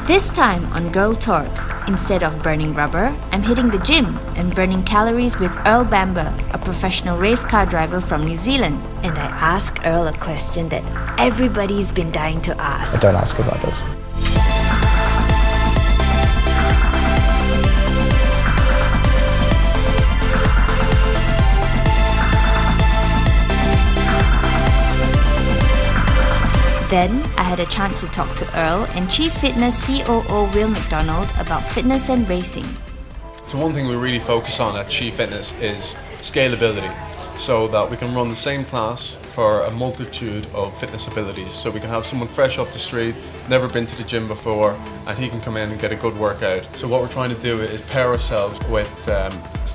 This time on Girl Talk, instead of burning rubber, I'm hitting the gym and burning calories with Earl Bamber, a professional race car driver from New Zealand. And I ask Earl a question that everybody's been dying to ask. Don't ask about this. Then, I had a chance to talk to Earl and Chief Fitness COO Will MacDonald about fitness and racing. So one thing we really focus on at Chief Fitness is scalability, so that we can run the same class for a multitude of fitness abilities. So we can have someone fresh off the street, never been to the gym before, and he can come in and get a good workout. So what we're trying to do is pair ourselves with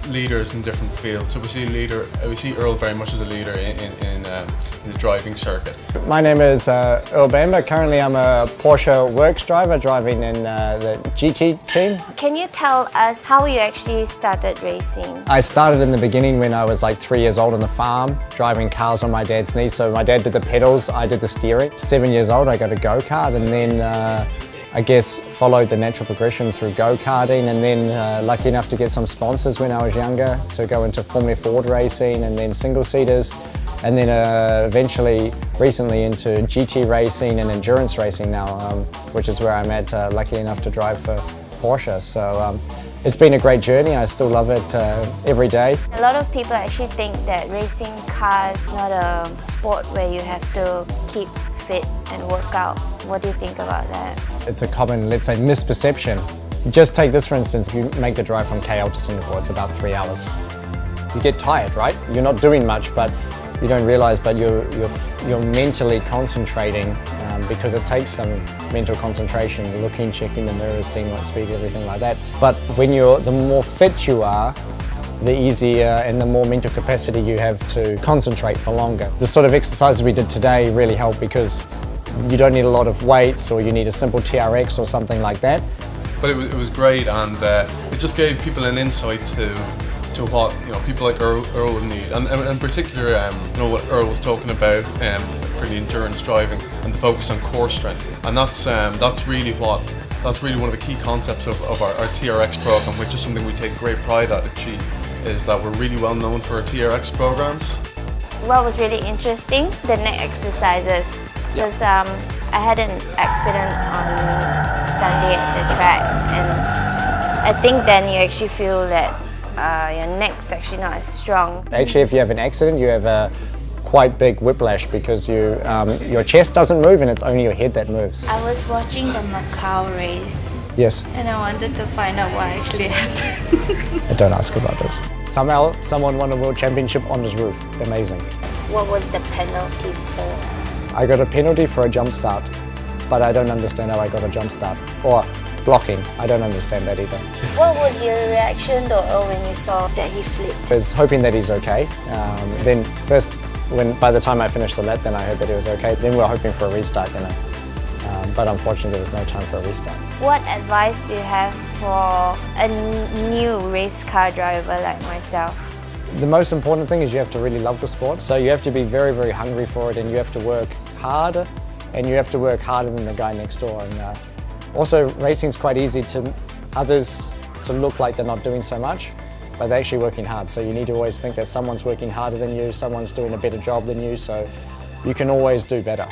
leaders in different fields. So we see Earl very much as a leader in the driving circuit. My name is Earl Bamber. Currently I'm a Porsche Works driver driving in the GT team. Can you tell us how you actually started racing? I started in the beginning when I was like 3 years old on the farm, driving cars on my dad's knee. So my dad did the pedals, I did the steering. 7 years old I got a go-kart, and then I guess followed the natural progression through go-karting, and then lucky enough to get some sponsors when I was younger to go into Formula Ford racing and then single-seaters, and then eventually recently into GT racing and endurance racing now, which is where I'm at, lucky enough to drive for Porsche. So it's been a great journey. I still love it every day. A lot of people actually think that racing cars is not a sport where you have to keep fit and work out. What do you think about that? It's a common, let's say, misperception. Just take this for instance, if you make the drive from KL to Singapore, it's about 3 hours. You get tired, right? You're not doing much, but you don't realize, but you're mentally concentrating because it takes some mental concentration, looking, checking the mirrors, seeing what speed, everything like that. But when the more fit you are, the easier and the more mental capacity you have to concentrate for longer. The sort of exercises we did today really help because you don't need a lot of weights, or you need a simple TRX or something like that. But it was great, and it just gave people an insight to what people like Earl would need, and in particular what Earl was talking about for the endurance driving and the focus on core strength, and that's really one of the key concepts of our TRX program, which is something we take great pride at Chief, is that we're really well known for our TRX programs. What was really interesting, the neck exercises, because I had an accident on Sunday at the track, and I think then you actually feel that your neck's actually not as strong. Actually, if you have an accident, you have a quite big whiplash because your chest doesn't move and it's only your head that moves. I was watching the Macau race. Yes. And I wanted to find out what actually happened. Don't ask about this. Somehow, someone won a world championship on his roof. Amazing. What was the penalty for? I got a penalty for a jump start, but I don't understand how I got a jump start. Or blocking, I don't understand that either. What was your reaction though, when you saw that he flipped? I was hoping that he's okay. Then first, by the time I finished the lap, then I heard that he was okay. Then we were hoping for a restart, but unfortunately there was no time for a restart. What advice do you have for a new race car driver like myself? The most important thing is you have to really love the sport. So you have to be very, very hungry for it, and you have to work harder, and you have to work harder than the guy next door. And also, racing is quite easy to others to look like they're not doing so much, but they're actually working hard. So you need to always think that someone's working harder than you, someone's doing a better job than you, so you can always do better.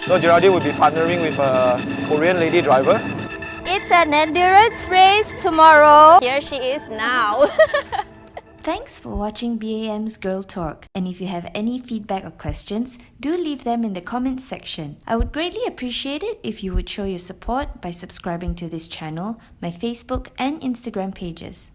So Geraldine will be partnering with a Korean lady driver. It's an endurance race tomorrow. Here she is now. Thanks for watching BAM's Girl Talk, and if you have any feedback or questions, do leave them in the comments section. I would greatly appreciate it if you would show your support by subscribing to this channel, my Facebook and Instagram pages.